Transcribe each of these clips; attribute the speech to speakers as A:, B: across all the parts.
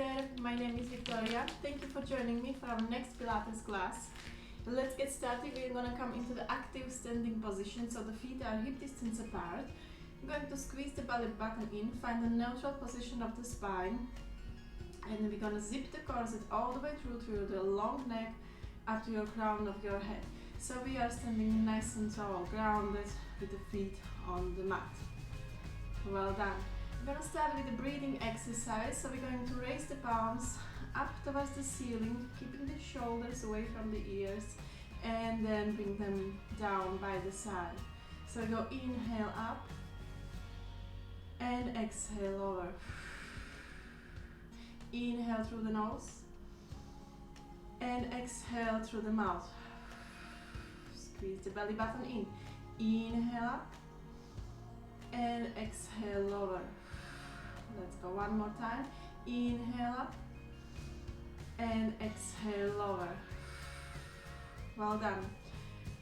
A: there, my name is Victoria. Thank you for joining me for our next Pilates class. Let's get started. We're going to come into the active standing position, so the feet are hip distance apart. I'm going to squeeze the belly button in, find the neutral position of the spine, and we're going to zip the corset all the way through the long neck up to your crown of your head. So we are standing nice and tall, grounded with the feet on the mat. Well done. We're going to start with the breathing exercise. So we're going to raise the palms up towards the ceiling, keeping the shoulders away from the ears, and then bring them down by the side. So we go inhale up and exhale over. Inhale through the nose and exhale through the mouth. Squeeze the belly button in. Inhale up and exhale over. Let's go one more time. Inhale up and exhale over. Well done.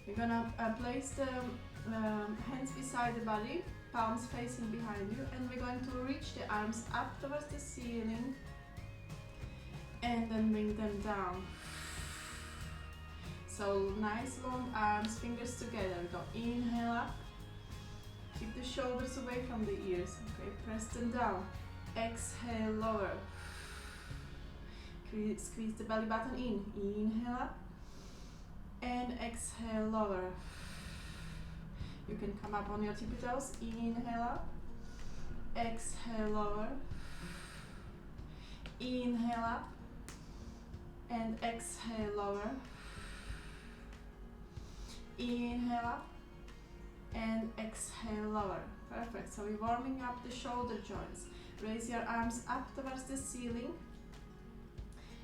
A: We're gonna place the hands beside the body, palms facing behind you, and we're going to reach the arms up towards the ceiling and then bring them down. So nice long arms, fingers together. We go inhale up. Keep the shoulders away from the ears. Okay, press them down. Exhale, lower. Squeeze the belly button in. Inhale up and exhale, lower. You can come up on your tippy toes. Inhale up. Exhale, lower. Inhale up and exhale, lower. Inhale up and exhale, lower. Perfect. So we're warming up the shoulder joints. Raise your arms up towards the ceiling,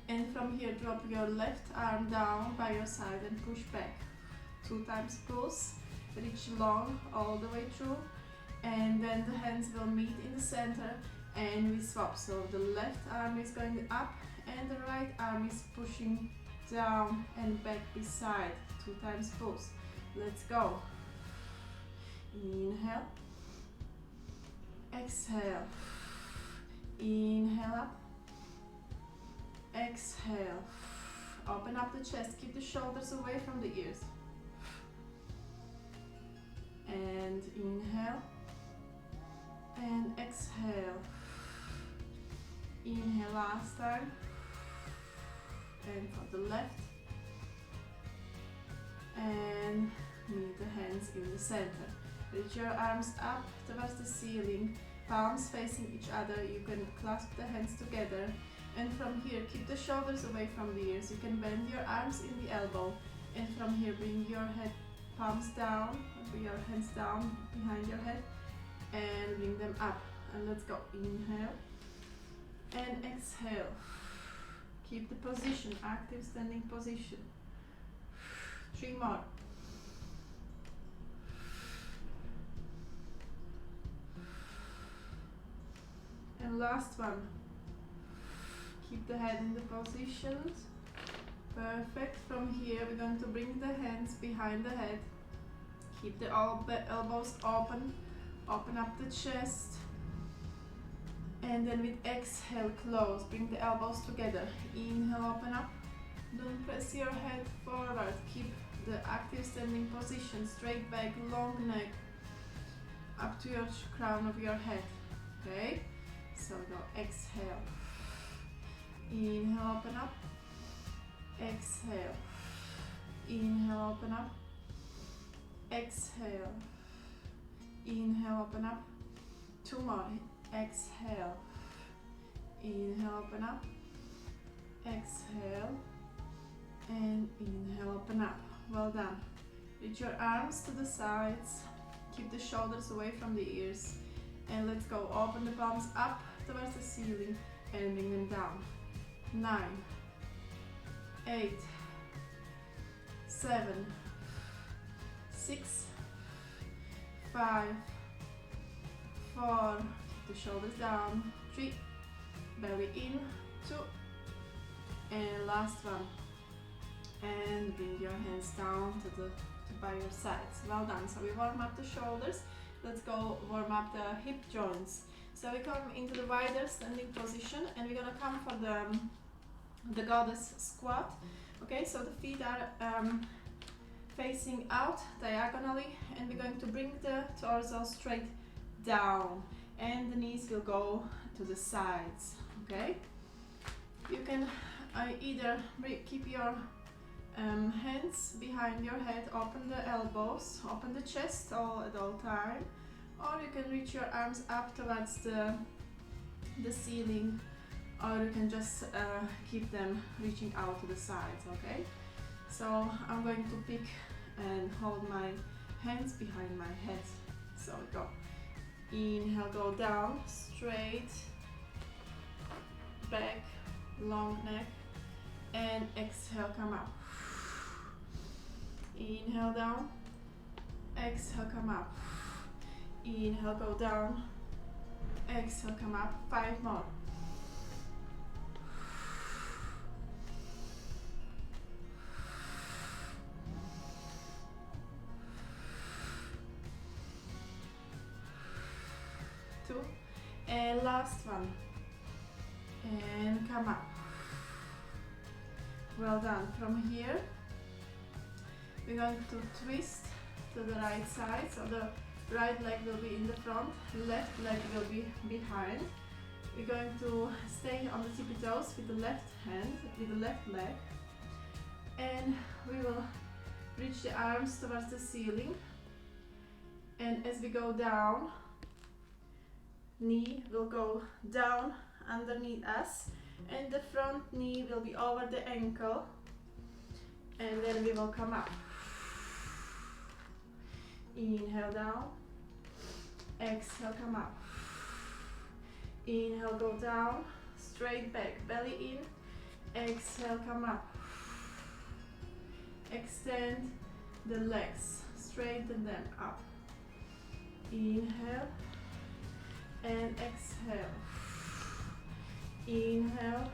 A: and from here drop your left arm down by your side and push back. 2 times pulse, reach long all the way through, and then the hands will meet in the center and we swap. So the left arm is going up and the right arm is pushing down and back beside. 2 times pulse. Let's go. Inhale, exhale, inhale up, exhale, open up the chest, keep the shoulders away from the ears, and inhale, and exhale, inhale last time, and for the left, and meet the hands in the center. Reach your arms up towards the ceiling, palms facing each other. You can clasp the hands together, and from here keep the shoulders away from the ears. You can bend your arms in the elbow, and from here bring your head, palms down, bring your hands down behind your head and bring them up. And let's go. Inhale and exhale. Keep the position, active standing position. 3 more. And last one. Keep the head in the positions. Perfect. From here we're going to bring the hands behind the head. Keep the elbows open. Open up the chest. And then with exhale, close. Bring the elbows together. Inhale, open up. Don't press your head forward. Keep the active standing position. Straight back, long neck. Up to your crown of your head. Okay? So go exhale, inhale, open up, exhale, inhale, open up, exhale, inhale, open up, 2 more, exhale, inhale, open up, exhale, and inhale, open up. Well done. Reach your arms to the sides, keep the shoulders away from the ears. And let's go. Open the palms up towards the ceiling and bring them down. 9, 8, 7, 6, 5, 4. Keep the shoulders down. 3, belly in. 2, and last one. And bring your hands down to by your sides. Well done. So we warm up the shoulders. Let's go warm up the hip joints. So we come into the wider standing position, and we're gonna come for the goddess squat. Okay, so the feet are facing out diagonally, and we're going to bring the torso straight down, and the knees will go to the sides. Okay, you can either keep your hands behind your head, open the elbows, open the chest at all time, or you can reach your arms up towards the ceiling, or you can just keep them reaching out to the sides. Okay, so I'm going to pick and hold my hands behind my head. So go. Inhale, go down, straight, back, long neck, and exhale, come up. Inhale down, exhale, come up. Inhale, go down, exhale, come up. 5 more. And last one, and come up. Well done. From here we're going to twist to the right side, so the right leg will be in the front, left leg will be behind. We're going to stay on the tippy toes with the left hand, with the left leg, and we will reach the arms towards the ceiling, and as we go down, knee will go down underneath us, and the front knee will be over the ankle, and then we will come up. Inhale down, exhale, come up. Inhale, go down, straight back, belly in, exhale, come up. Extend the legs, straighten them up. Inhale and exhale. Inhale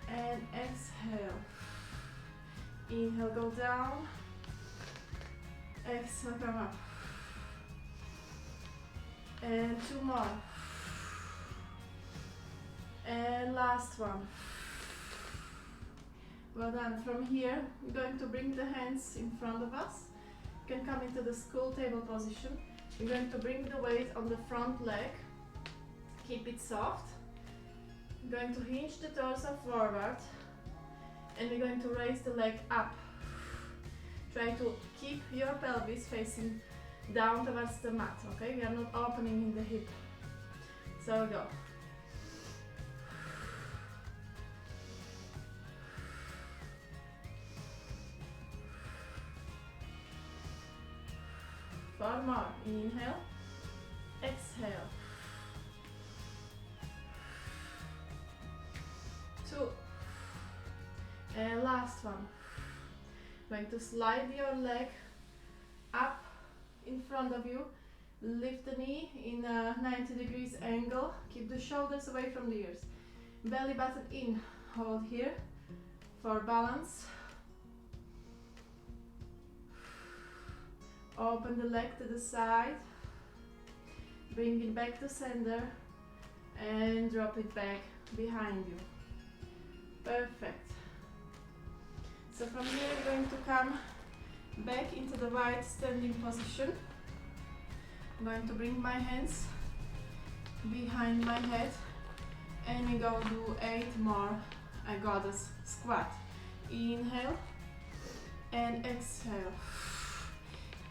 A: and exhale. Inhale, go down. Exhale, come up. And 2 more. And last one. Well done. From here, we're going to bring the hands in front of us. You can come into the school table position. We're going to bring the weight on the front leg. Keep it soft. We're going to hinge the torso forward, and we're going to raise the leg up. Try to keep your pelvis facing down towards the mat, okay? We are not opening in the hip. So go. Four more. Inhale, exhale. 2. And last one. Going to slide your leg up in front of you. Lift the knee in a 90 degrees angle. Keep the shoulders away from the ears. Belly button in. Hold here for balance. Open the leg to the side. Bring it back to center and drop it back behind you. Perfect. So from here we're going to come back into the wide standing position. I'm going to bring my hands behind my head, and we go do 8 more goddess squat. Inhale and exhale.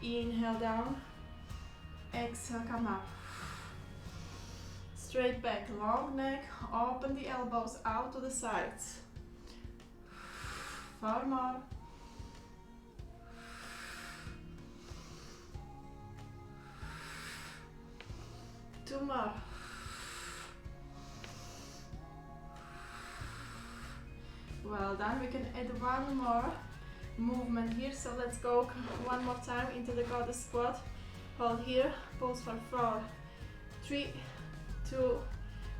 A: Inhale down, exhale, come up. Straight back, long neck, open the elbows out to the sides. 4 more. 2 more. Well done. We can add 1 more movement here. So let's go 1 more time into the goddess squat. Hold here, pulse for 4, 3, 2,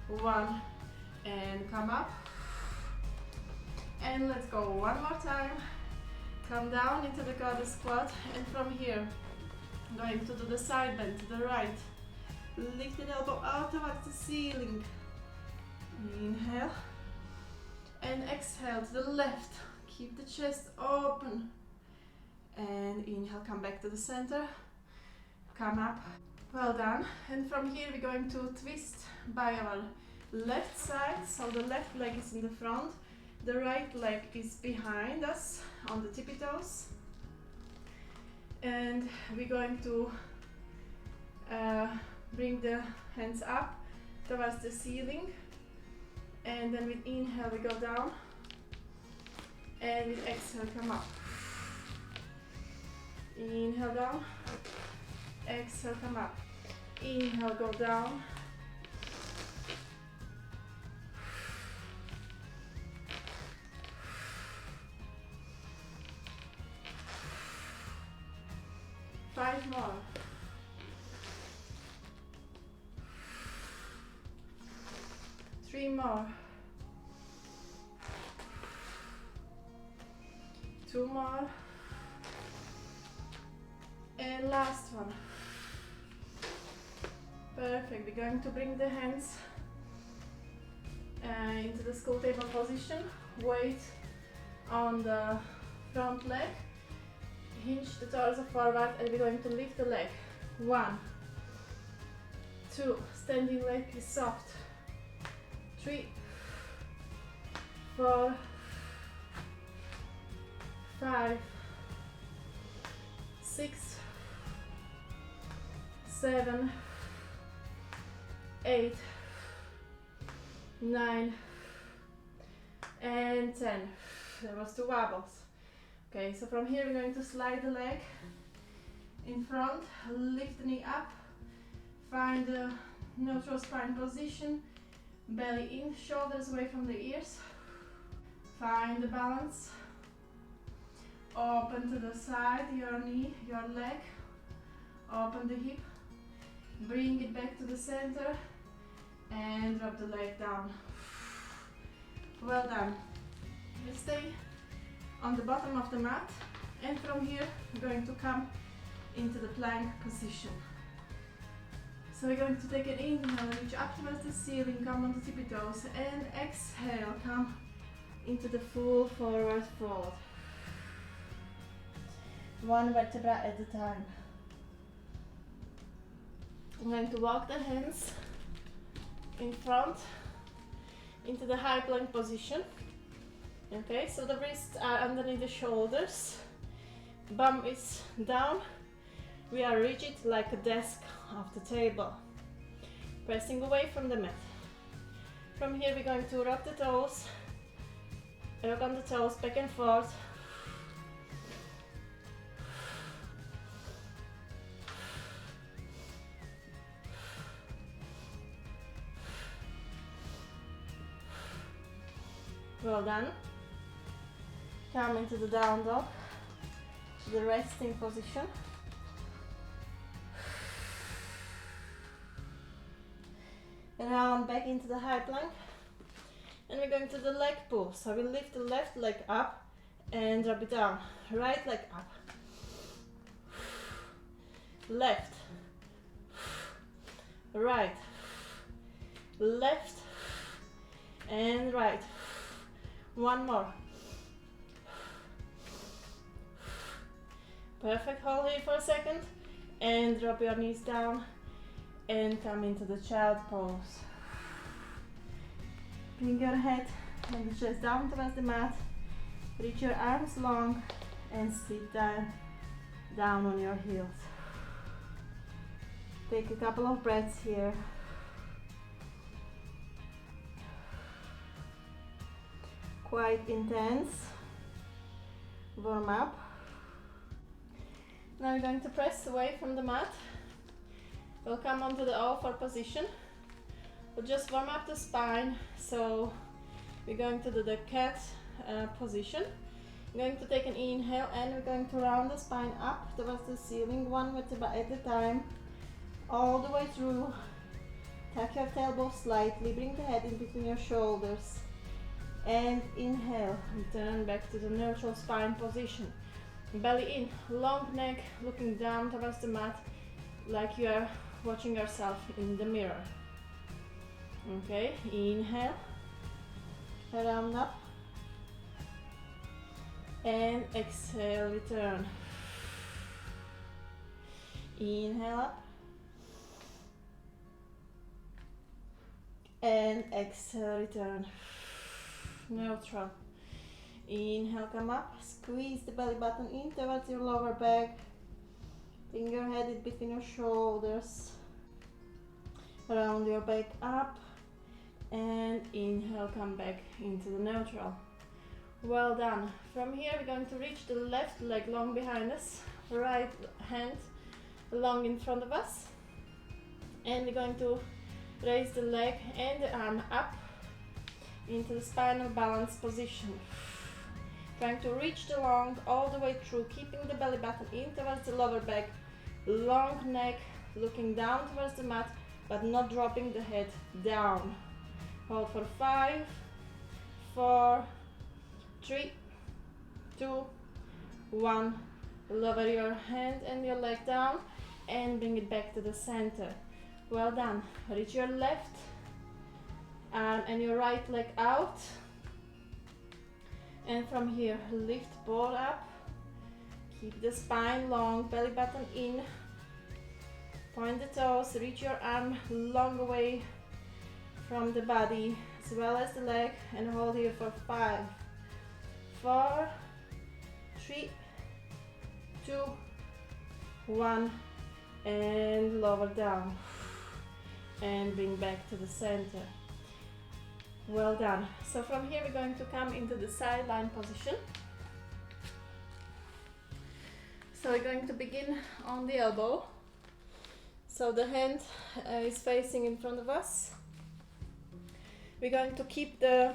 A: 1, and come up. And let's go 1 more time. Come down into the goddess squat, and from here, going to do the side bend to the right. Lift the elbow out towards the ceiling. Inhale. And exhale to the left. Keep the chest open. And inhale, come back to the center. Come up. Well done. And from here we're going to twist by our left side. So the left leg is in the front. The right leg is behind us on the tippy toes. And we're going to bring the hands up towards the ceiling. And then with inhale we go down. And with exhale come up. Inhale down. Exhale come up. Inhale go down. Five more. Three more. Two more. And last one. Perfect. We're going to bring the hands into the school table position. Weight on the front leg. Hinge the torso forward and we're going to lift the leg. 1, 2, standing leg is soft. 3, 4, 5, 6, 7, 8, 9, and 10. There was 2 wobbles. Okay, so from here we're going to slide the leg in front, lift the knee up, find the neutral spine position, belly in, shoulders away from the ears, find the balance, open to the side, your knee, your leg, open the hip, bring it back to the center and drop the leg down. Well done. You stay on the bottom of the mat, and from here we're going to come into the plank position. So we're going to take an inhale, reach up towards the ceiling, come on the tippy toes, and exhale, come into the full forward fold. One vertebra at a time. I'm going to walk the hands in front into the high plank position. Okay, so the wrists are underneath the shoulders, bum is down, we are rigid like a desk of the table, pressing away from the mat. From here we're going to rock the toes, rock on the toes back and forth. Well done. Come into the down dog, to the resting position. Round back into the high plank. And we're going to the leg pull. So we lift the left leg up and drop it down. Right leg up. Left. Right. Left. And right. One more. Perfect. Hold here for a second and drop your knees down and come into the child pose. Bring your head and the chest down towards the mat. Reach your arms long and sit down on your heels. Take a couple of breaths here. Quite intense. Warm up. Now we're going to press away from the mat. We'll come onto the all-four position. We'll just warm up the spine. So we're going to do the cat position. We're going to take an inhale and we're going to round the spine up towards the ceiling, one vertebra at a time, all the way through. Tuck your tailbone slightly, bring the head in between your shoulders. And inhale, return back to the neutral spine position. Belly in, long neck, looking down towards the mat like you are watching yourself in the mirror. Okay, inhale, round up, and exhale, return. Inhale up, and exhale, return. Neutral. Inhale, come up, squeeze the belly button in towards your lower back. Bring your head in between your shoulders. Round your back up, and inhale, come back into the neutral. Well done. From here we're going to reach the left leg long behind us, right hand long in front of us, and we're going to raise the leg and the arm up into the spinal balance position. Trying to reach the long all the way through, keeping the belly button in towards the lower back, long neck, looking down towards the mat, but not dropping the head down. Hold for 5, 4, 3, 2, 1. Lower your hand and your leg down and bring it back to the center. Well done. Reach your left arm and your right leg out. And from here, lift both up. Keep the spine long, belly button in. Point the toes, reach your arm long away from the body as well as the leg, and hold here for 5, 4, 3, 2, 1, and lower down and bring back to the center. Well done. So from here we're going to come into the sideline position. So we're going to begin on the elbow. So the hand is facing in front of us. We're going to keep the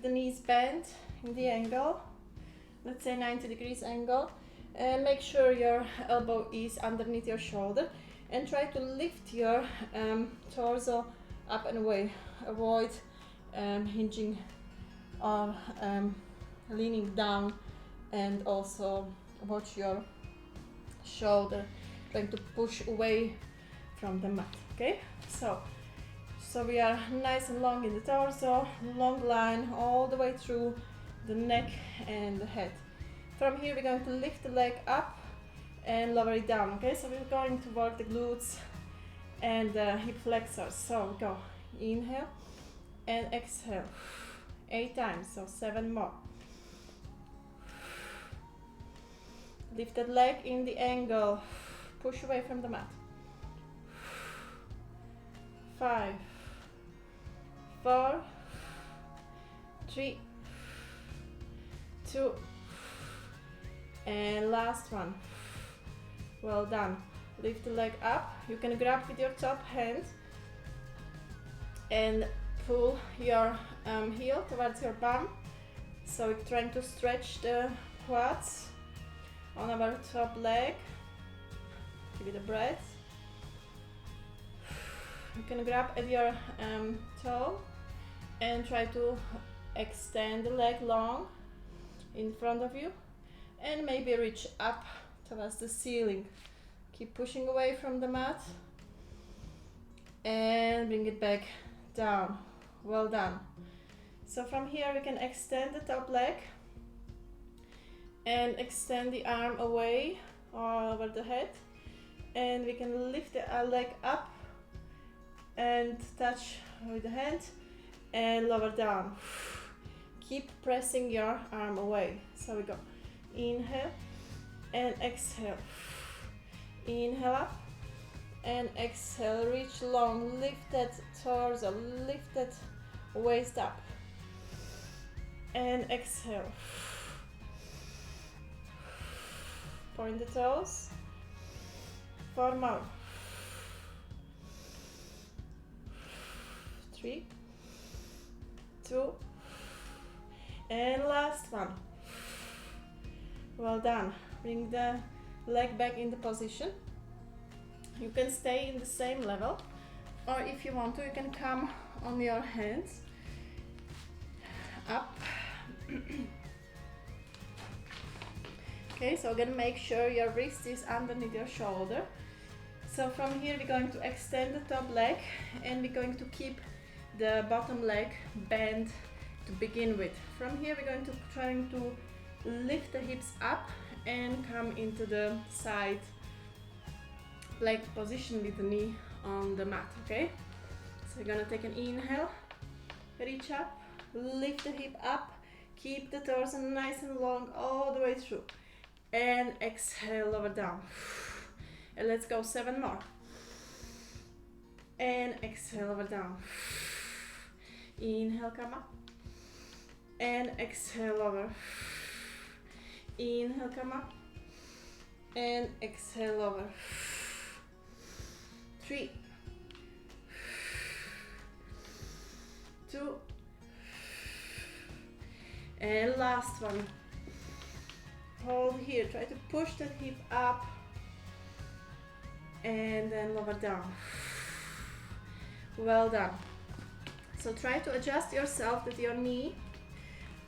A: knees bent in the angle, let's say 90 degrees angle, and make sure your elbow is underneath your shoulder, and try to lift your torso up and away. Avoid hinging or leaning down, and also watch your shoulder, trying to push away from the mat. Okay, so we are nice and long in the torso, long line all the way through the neck and the head. From here we're going to lift the leg up and lower it down. Okay, so we're going to work the glutes and the hip flexors. So we go inhale and exhale 8 times, so 7 more. Lift that leg in the angle, push away from the mat. 5, 4, 3, 2, and last one. Well done. Lift the leg up. You can grab with your top hand and pull your heel towards your bum. So we're trying to stretch the quads on our top leg. Give it a breath. You can grab at your toe and try to extend the leg long in front of you, and maybe reach up towards the ceiling. Keep pushing away from the mat and bring it back down. Well done. So from here we can extend the top leg and extend the arm away over the head, and we can lift the leg up and touch with the hand and lower down. Keep pressing your arm away. So we go inhale and exhale. Inhale up and exhale. Reach long, lift that torso, lift that waist up, and exhale. Point the toes. 4 more. 3, 2, and last one. Well done. Bring the leg back into position. You can stay in the same level, or if you want to, you can come on your hands up. Okay, so again, make sure your wrist is underneath your shoulder. So from here we're going to extend the top leg and we're going to keep the bottom leg bent to begin with. From here we're going to trying to lift the hips up and come into the side leg position with the knee on the mat, okay? So we're gonna take an inhale, reach up, lift the hip up, keep the torso nice and long all the way through, and exhale, lower down. And let's go 7 more. And exhale, lower down. Inhale, come up. And exhale, lower. Inhale, come up. And exhale, lower. 3, 2, and last one. Hold here, try to push that hip up and then lower down. Well done. So try to adjust yourself that your knee,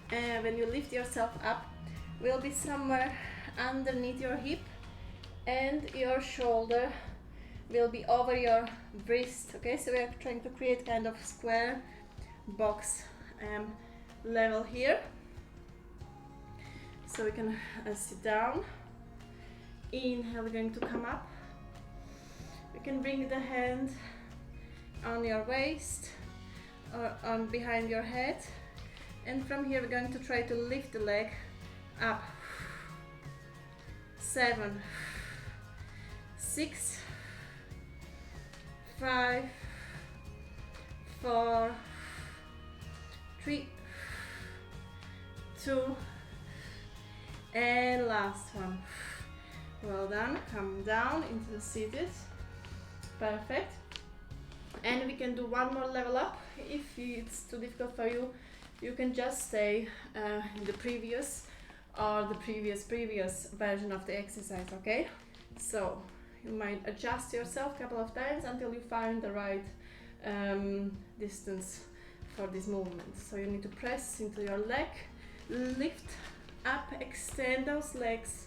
A: when you lift yourself up, will be somewhere underneath your hip and your shoulder will be over your wrist, okay? So we are trying to create kind of square box level here. So we can sit down. Inhale, we're going to come up. You can bring the hand on your waist or on behind your head. And from here we're going to try to lift the leg up. 7, 6, 5, 4, 3, 2, and last one. Well done. Come down into the seated. Perfect. And we can do one more level up. If it's too difficult for you, you can just stay in the previous or the previous version of the exercise, okay? So you might adjust yourself a couple of times until you find the right distance for this movement. So you need to press into your leg, lift up, extend those legs,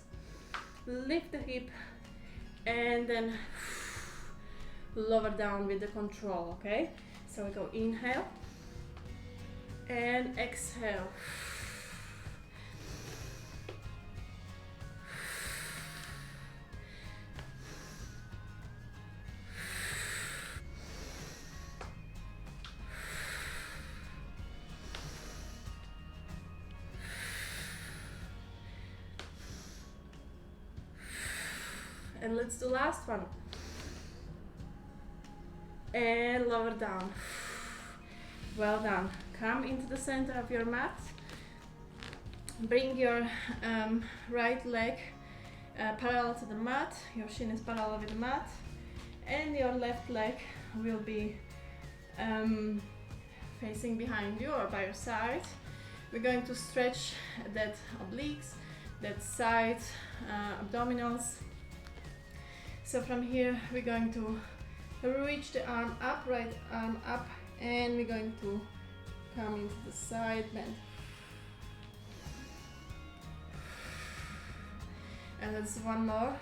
A: lift the hip, and then lower down with the control, okay? So we go inhale and exhale. And let's do last one. And lower down. Well done. Come into the center of your mat. Bring your right leg parallel to the mat. Your shin is parallel with the mat. And your left leg will be facing behind you or by your side. We're going to stretch that obliques, that side abdominals. So from here we're going to reach the arm up, right arm up, and we're going to come into the side bend. And let's do one more.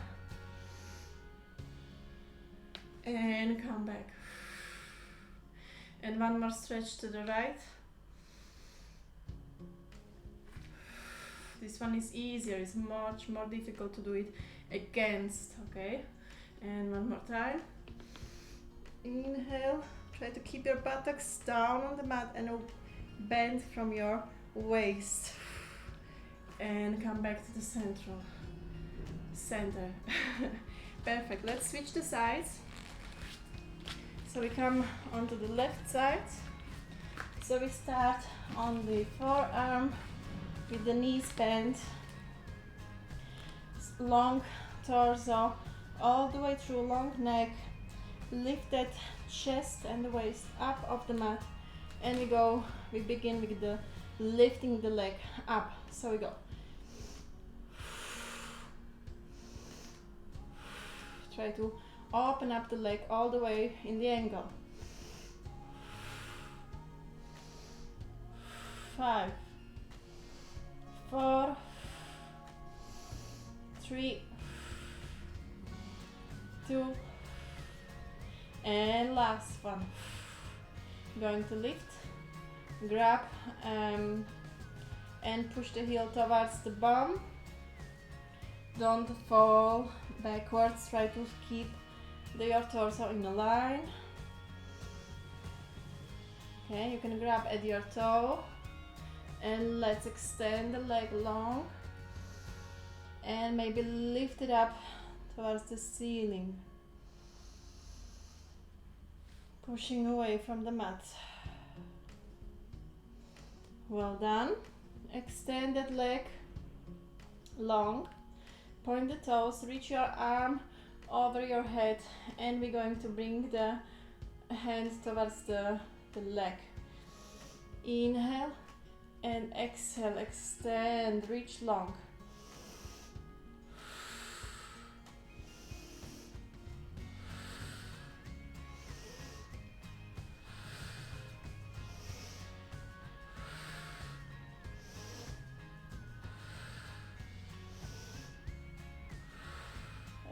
A: And come back. And one more stretch to the right. This one is easier, it's much more difficult to do it against, okay? And one more time. Inhale, try to keep your buttocks down on the mat and bend from your waist. And come back to the center. Perfect, let's switch the sides. So we come onto the left side. So we start on the forearm with the knees bent, long torso, all the way through, long neck, lift that chest and the waist up off the mat, and we begin with the lifting the leg up. So we go. Try to open up the leg all the way in the angle. 5, 4, 3, 2, And last one. Going to lift, grab, and push the heel towards the bum. Don't fall backwards, try to keep your torso in a line. Okay, you can grab at your toe and let's extend the leg long and maybe lift it up towards the ceiling, pushing away from the mat. Well done. Extend that leg long, point the toes, reach your arm over your head, and we're going to bring the hands towards the leg. Inhale and exhale, extend, reach long.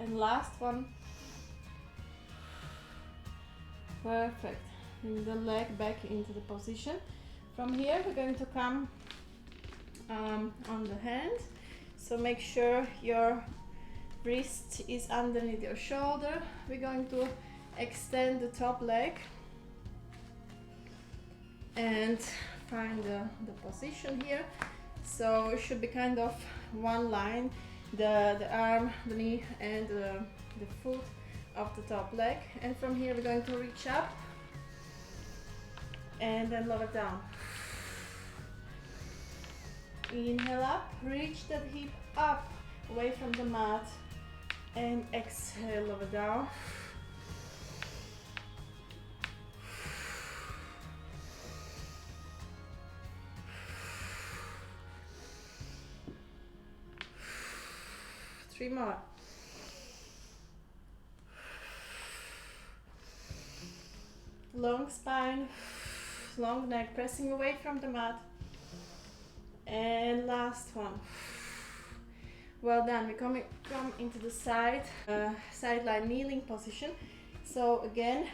A: And last one. Perfect. Bring the leg back into the position. From here we're going to come on the hand. So make sure your wrist is underneath your shoulder. We're going to extend the top leg and find the position here. So it should be kind of one line. The arm, the knee, and the foot of the top leg. And from here we're going to reach up and then lower down. Inhale up, reach that hip up away from the mat, and exhale, lower down. Three more. Long spine, long neck, pressing away from the mat. And last one. Well done. We come into the sideline kneeling position. So again,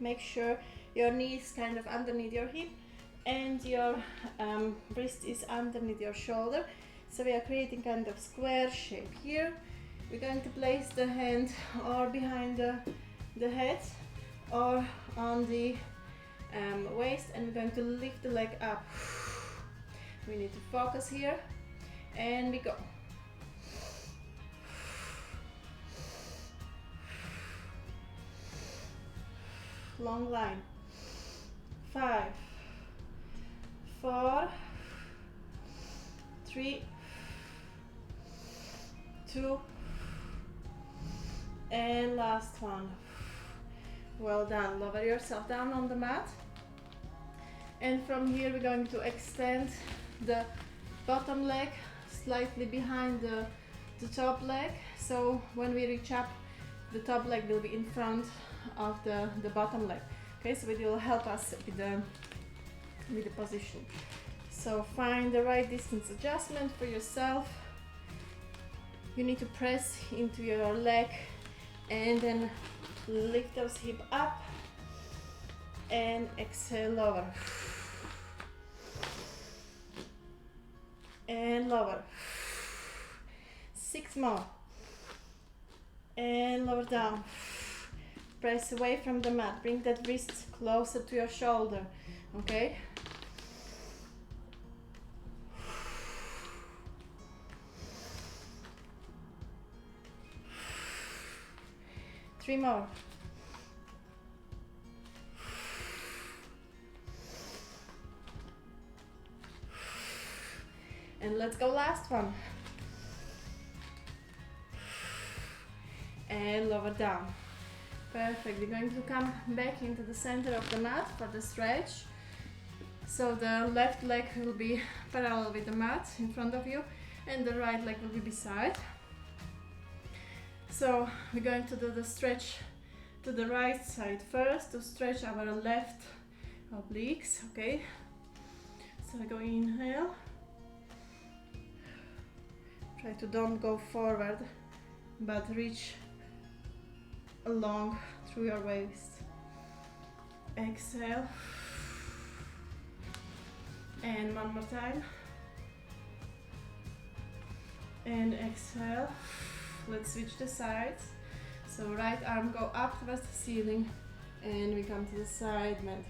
A: make sure your knee is kind of underneath your hip and your wrist is underneath your shoulder. So we are creating kind of square shape here. We're going to place the hand or behind the head or on the waist, and we're going to lift the leg up. We need to focus here, and we go. Long line. 5, 4, 3, 2, and last one. Well done. Lower yourself down on the mat, and from here we're going to extend the bottom leg slightly behind the top leg. So when we reach up, the top leg will be in front of the bottom leg. Okay, so it will help us with the position. So find the right distance adjustment for yourself. You need to press into your leg and then lift those hips up and exhale, lower and lower. 6 more and lower down. Press away from the mat, bring that wrist closer to your shoulder. Okay, three more. And let's go, last one. And lower down. Perfect. We're going to come back into the center of the mat for the stretch. So the left leg will be parallel with the mat in front of you, and the right leg will be beside. So we're going to do the stretch to the right side first to stretch our left obliques. Okay, so I go inhale. Try to don't go forward, but reach along through your waist. Exhale. And one more time. And exhale. Let's switch the sides. So right arm go up towards the ceiling and we come to the side bend.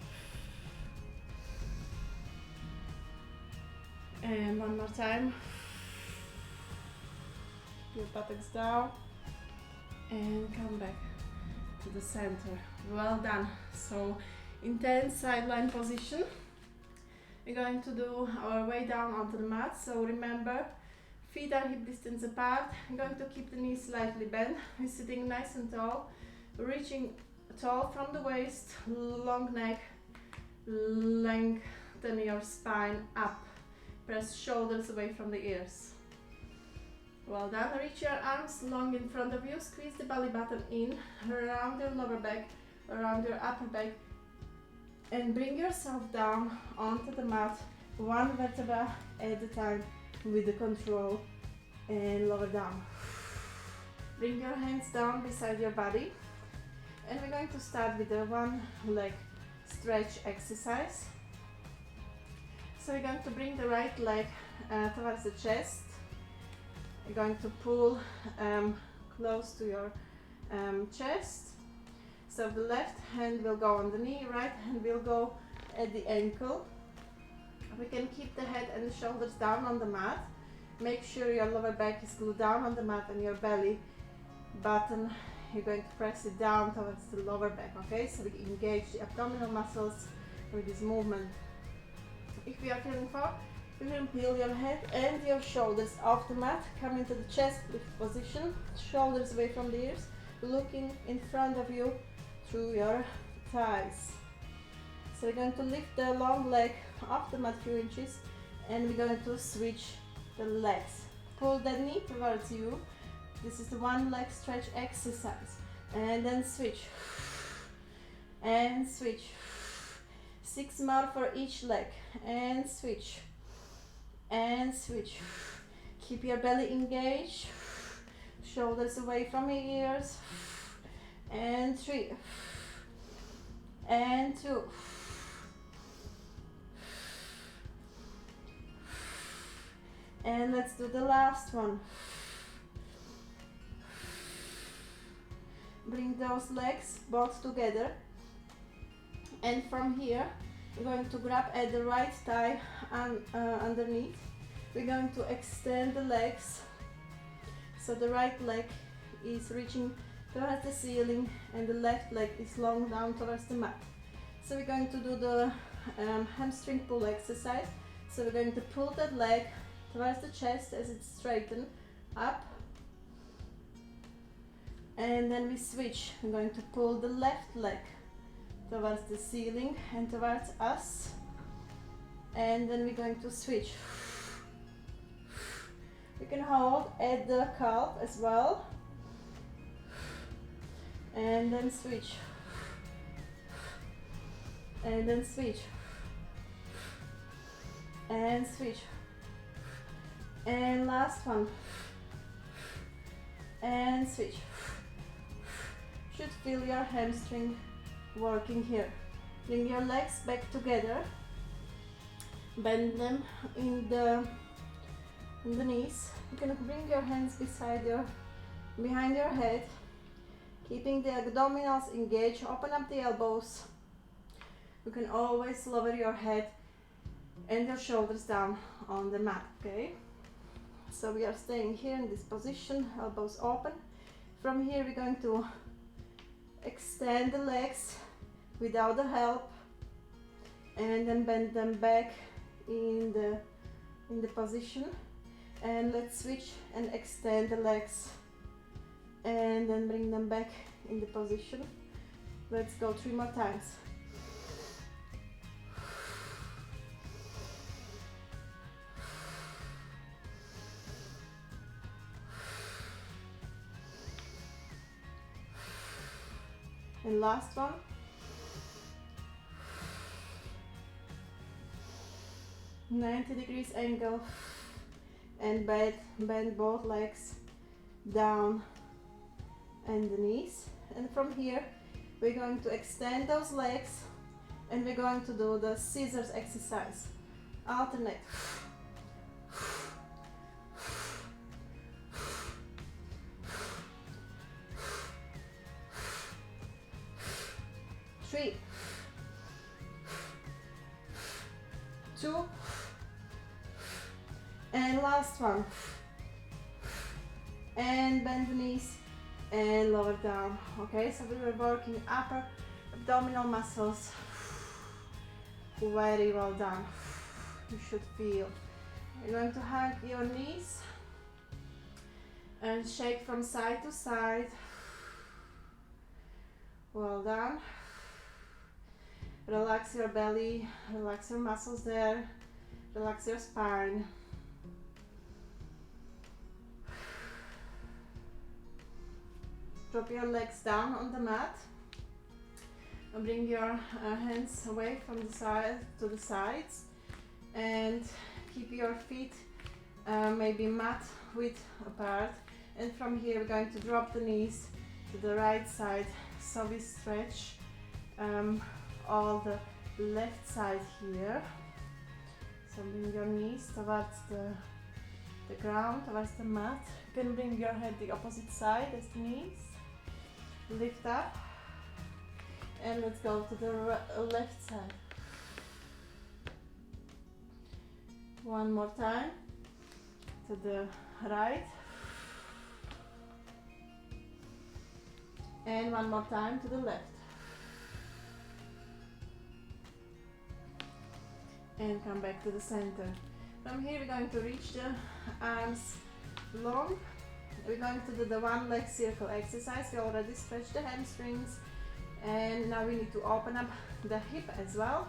A: And one more time. Your buttocks down and come back to the center. Well done. So intense sideline position. We're going to do our way down onto the mat. So remember, feet are hip distance apart. I'm going to keep the knees slightly bent. We're sitting nice and tall, reaching tall from the waist, long neck, lengthen your spine up. Press shoulders away from the ears. Well done. Reach your arms long in front of you. Squeeze the belly button in, around your lower back, around your upper back, and bring yourself down onto the mat, one vertebra at a time with the control, and lower down. Bring your hands down beside your body, and we're going to start with a one leg stretch exercise. So we're going to bring the right leg towards the chest. We're going to pull close to your chest. So the left hand will go on the knee, right hand will go at the ankle. We can keep the head and the shoulders down on the mat. Make sure your lower back is glued down on the mat and your belly button, you're going to press it down towards the lower back, okay? So we engage the abdominal muscles with this movement. If you are feeling for, you can peel your head and your shoulders off the mat, come into the chest lift position, shoulders away from the ears, looking in front of you through your thighs. So we're going to lift the long leg off the mat a few inches and we're going to switch the legs. Pull the knee towards you. This is the one leg stretch exercise. And then switch. And switch. 6 more for each leg. And switch. And switch. Keep your belly engaged. Shoulders away from your ears. And 3. And 2. And let's do the last one. Bring those legs both together. And from here, we're going to grab at the right thigh underneath. We're going to extend the legs. So the right leg is reaching towards the ceiling and the left leg is long down towards the mat. So we're going to do the hamstring pull exercise. So we're going to pull that leg towards the chest as it's straightened up. And then we switch. I'm going to pull the left leg towards the ceiling and towards us. And then we're going to switch. We can hold at the calf as well. And then switch. And then switch. And switch. And last one. And switch. Should feel your hamstring working here. Bring your legs back together. Bend them in the knees. You can bring your hands behind your head, keeping the abdominals engaged. Open up the elbows. You can always lower your head and your shoulders down on the mat, okay? So we are staying here in this position, elbows open. From here we're going to extend the legs without the help and then bend them back in the position. And let's switch and extend the legs and then bring them back in the position. Let's go 3 more times. And last one. '90 angle and bend both legs down and the knees. And from here we're going to extend those legs And we're going to do the scissors exercise. Alternate. 3, 2, and last one. And bend the knees and lower down. Okay, so we were working upper abdominal muscles. Very well done. You should feel. You're going to hug your knees and shake from side to side. Well done. Relax your belly, relax your muscles there, relax your spine. Drop your legs down on the mat and bring your hands away from the side to the sides, and keep your feet maybe mat width apart. And from here we're going to drop the knees to the right side, so we stretch all the left side here. So bring your knees towards the ground, towards the mat. You can bring your head the opposite side as the knees. Lift up, and let's go to the left side. One more time to the right, and one more time to the left, and come back to the center. From here we're going to reach the arms long. We're going to do the one leg circle exercise. We already stretched the hamstrings, and now we need to open up the hip as well.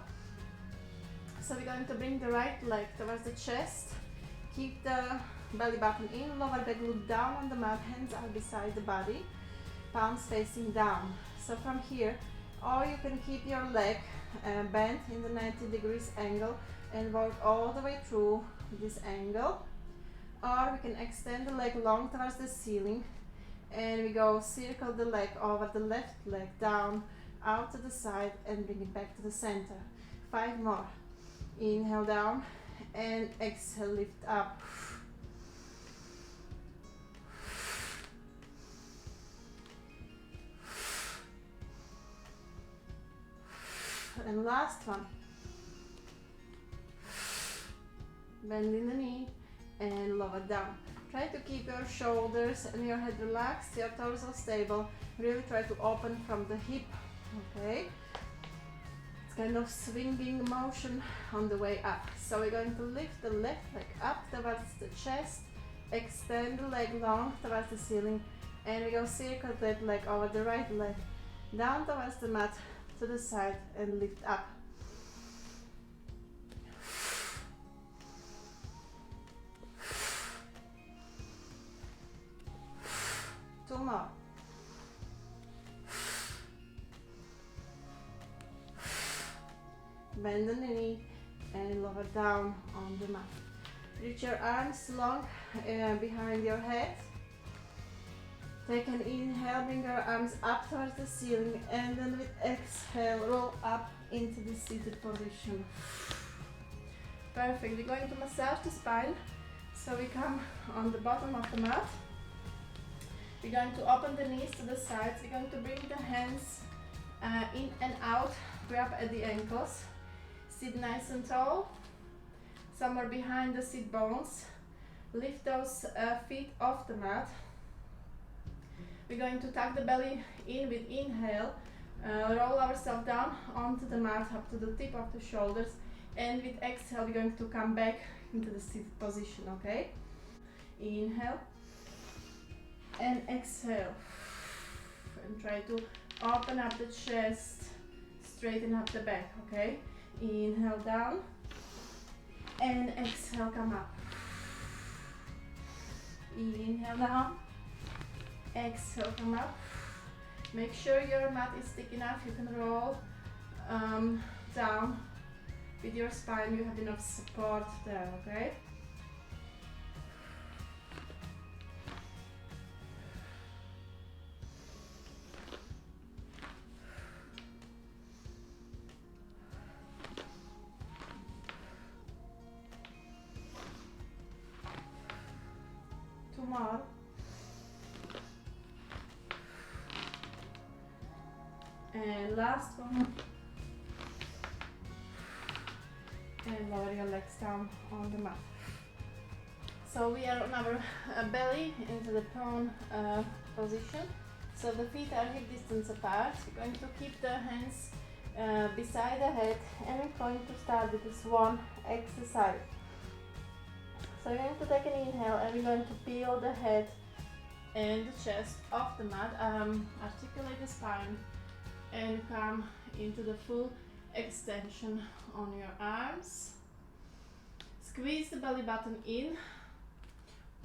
A: So we're going to bring the right leg towards the chest, keep the belly button in, lower back look down on the mat, hands are beside the body, palms facing down. So from here, or you can keep your leg bent in the 90 degrees angle and work all the way through this angle. Or we can extend the leg long towards the ceiling, and we go circle the leg over the left leg, down, out to the side, and bring it back to the center. 5 more. Inhale down, and exhale, lift up. And last one. Bending the knee and lower down. Try to keep your shoulders and your head relaxed, your torso stable. Really try to open from the hip, okay? It's kind of swinging motion on the way up. So we're going to lift the left leg up towards the chest, extend the leg long towards the ceiling, and we go circle that leg over the right leg, down towards the mat, to the side, and lift up. Two more. Bend the knee and lower down on the mat. Reach your arms long behind your head. Take an inhale, bring your arms up towards the ceiling, and then with exhale, roll up into the seated position. Perfect. We're going to massage the spine. So we come on the bottom of the mat. We're going to open the knees to the sides. We're going to bring the hands in and out, grab at the ankles. Sit nice and tall, somewhere behind the sit bones. Lift those feet off the mat. We're going to tuck the belly in with inhale, roll ourselves down onto the mat up to the tip of the shoulders, and with exhale we're going to come back into the seated position, okay? Inhale and exhale, and try to open up the chest, straighten up the back, okay? Inhale down and exhale, come up. Inhale down, exhale, come up. Make sure your mat is thick enough. You can roll down with your spine. You have enough support there, okay? And last one. And lower your legs down on the mat. So we are on our belly into the prone position. So the feet are hip distance apart. We're going to keep the hands beside the head, and we're going to start with this one exercise. So we're going to take an inhale, and we're going to peel the head and the chest off the mat, articulate the spine, and come into the full extension on your arms. Squeeze the belly button in,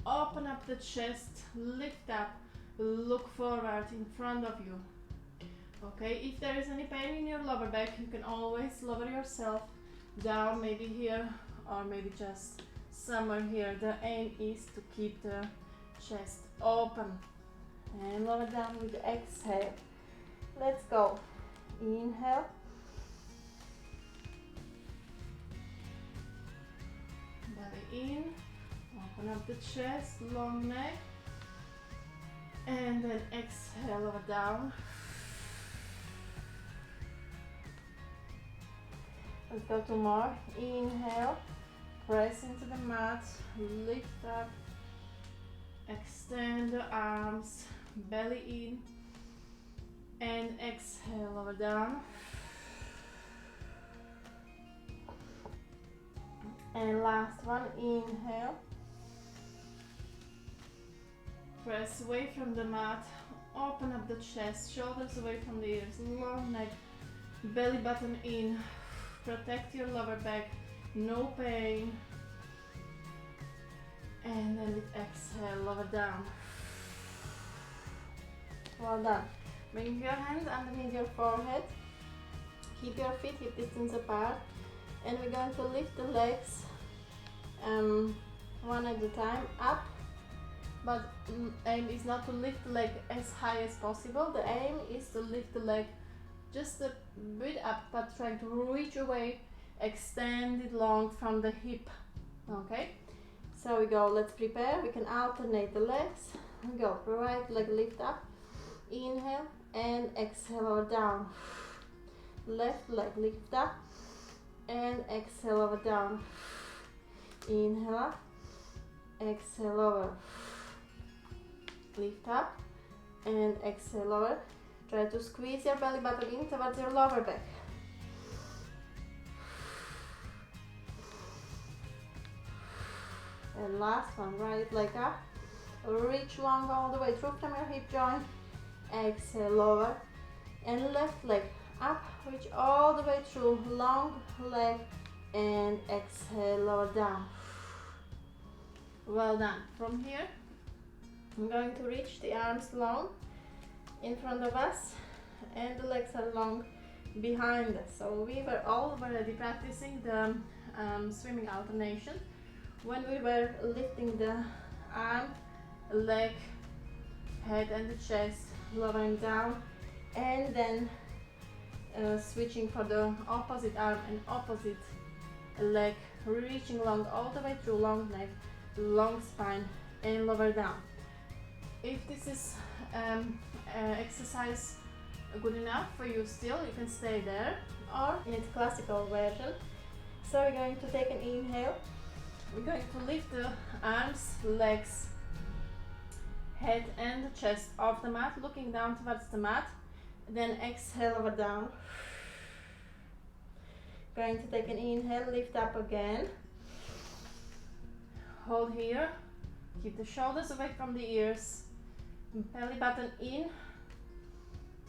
A: open up the chest, lift up, look forward in front of you. Okay, if there is any pain in your lower back, you can always lower yourself down, maybe here or maybe just somewhere here. The aim is to keep the chest open. And lower down with the exhale. Let's go. Inhale. Belly in. Open up the chest, long neck. And then exhale, lower down. Let's go two more. Inhale. Press into the mat. Lift up. Extend the arms. Belly in. And exhale, lower down. And last one. Inhale. Press away from the mat, open up the chest, shoulders away from the ears, long neck, belly button in, protect your lower back, no pain. And then with exhale, lower down. Well done. Bring your hands underneath your forehead, keep your feet hip distance apart, and we're going to lift the legs one at a time up. But aim is not to lift the leg as high as possible. The aim is to lift the leg just a bit up, but trying to reach away, extend it long from the hip. Okay, so we go. Let's prepare. We can alternate the legs. We go. Right leg lift up. Inhale and exhale over down. Left leg lift up and exhale over down. Inhale up. Exhale over. Lift up and exhale lower. Try to squeeze your belly button in towards your lower back. And last one, right leg up. Reach long all the way through from your hip joint. Exhale lower. And left leg up. Reach all the way through. Long leg. And exhale lower down. Well done. From here, I'm going to reach the arms long in front of us, and the legs are long behind us. So we were already practicing the swimming alternation when we were lifting the arm, leg, head and the chest, lowering down, and then switching for the opposite arm and opposite leg, reaching long all the way through, long neck, long spine, and lower down. If this is exercise good enough for you still, you can stay there, or in its classical version. So we're going to take an inhale. We're going to lift the arms, legs, head and the chest off the mat, looking down towards the mat. Then exhale over down. Going to take an inhale, lift up again. Hold here. Keep the shoulders away from the ears. Belly button in,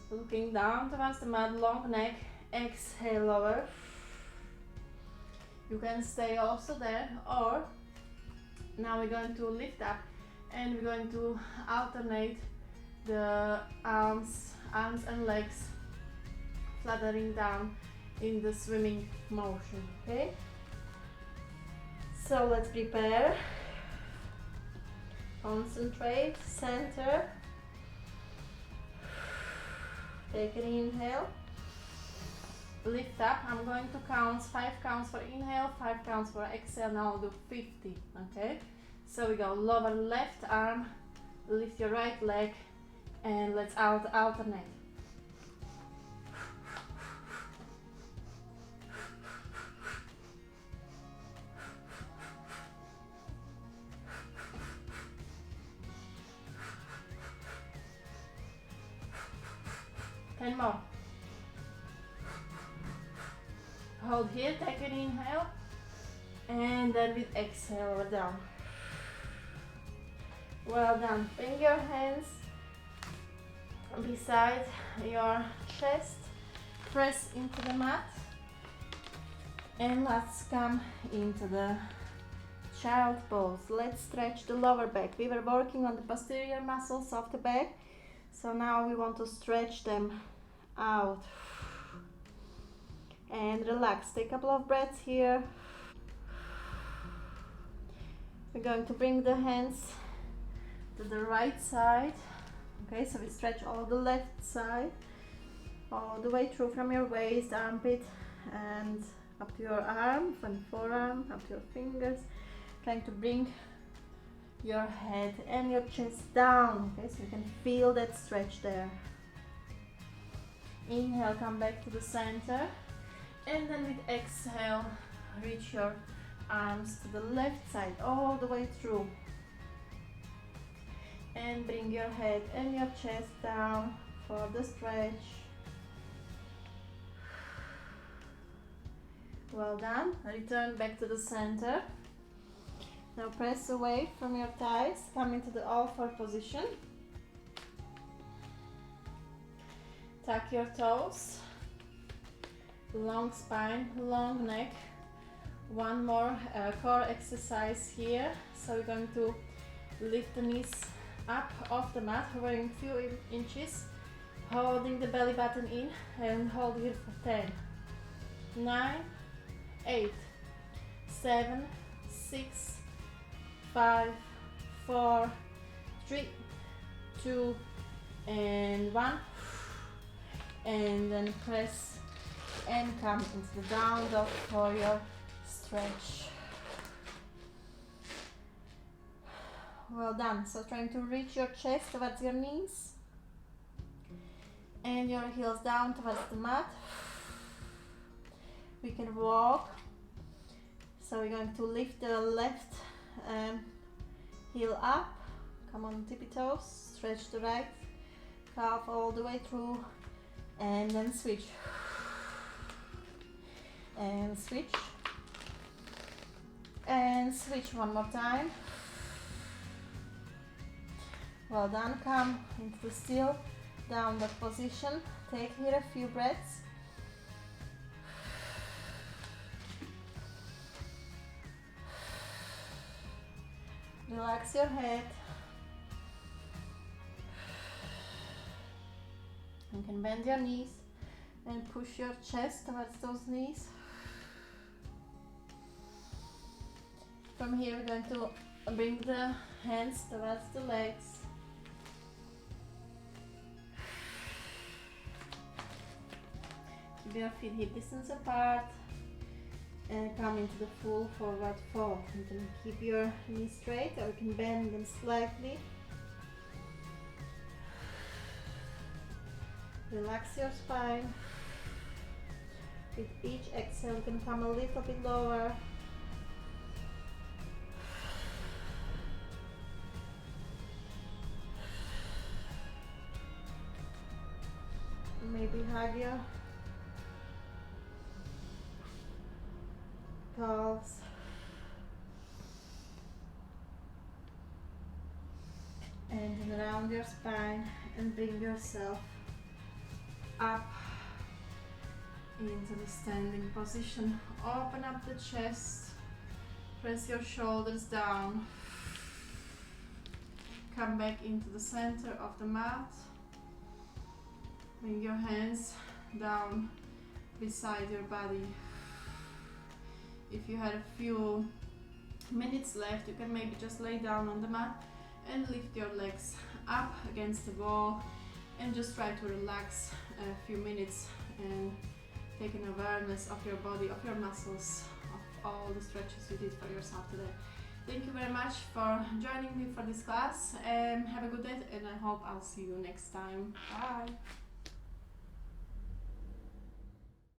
A: looking down towards the mat, long neck, exhale lower. You can stay also there, or now we're going to lift up and we're going to alternate the arms and legs, fluttering down in the swimming motion. Okay, so let's prepare. Concentrate, center. Take an inhale. Lift up. I'm going to count 5 counts for inhale, 5 counts for exhale. Now I'll do 50. Okay? So we go lower left arm, lift your right leg, and let's alternate. 10 more. Hold here, take an inhale, and then with exhale, we're down. Well done. Bring your hands beside your chest, press into the mat, and let's come into the child pose. Let's stretch the lower back. We were working on the posterior muscles of the back, so now we want to stretch them out and relax. Take a couple of breaths here. We're going to bring the hands to the right side. Okay, so we stretch all the left side all the way through from your waist, armpit, and up to your arm, from forearm, up to your fingers. Trying to bring your head and your chest down. Okay, so you can feel that stretch there. Inhale, come back to the center, and then with exhale, reach your arms to the left side all the way through, and bring your head and your chest down for the stretch. Well done. Return back to the center. Now press away from your thighs, come into the all four position. Tuck your toes, long spine, long neck. One more core exercise here. So we're going to lift the knees up off the mat, hovering a few inches, holding the belly button in, and hold here for 10, 9, 8, 7, 6, 5, 4, 3, 2, and 1. And then press and come into the down dog for your stretch. Well done. So trying to reach your chest towards your knees and your heels down towards the mat. We can walk. So we're going to lift the left heel up. Come on tippy toes. Stretch the right calf all the way through, and then switch. And switch. And switch one more time. Well done. Come into the still down dog position. Take here a few breaths. Relax your head. You can bend your knees and push your chest towards those knees. From here we're going to bring the hands towards the legs. Keep your feet hip distance apart and come into the full forward fold. You can keep your knees straight, or you can bend them slightly. Relax your spine. With each exhale, you can come a little bit lower. Maybe hug your calves. And then around your spine and bring yourself up into the standing position. Open up the chest, press your shoulders down, come back into the center of the mat, bring your hands down beside your body. If you had a few minutes left, you can maybe just lay down on the mat and lift your legs up against the wall and just try to relax a few minutes and take an awareness of your body, of your muscles, of all the stretches you did for yourself today. Thank you very much for joining me for this class, and have a good day, and I hope I'll see you next time. Bye!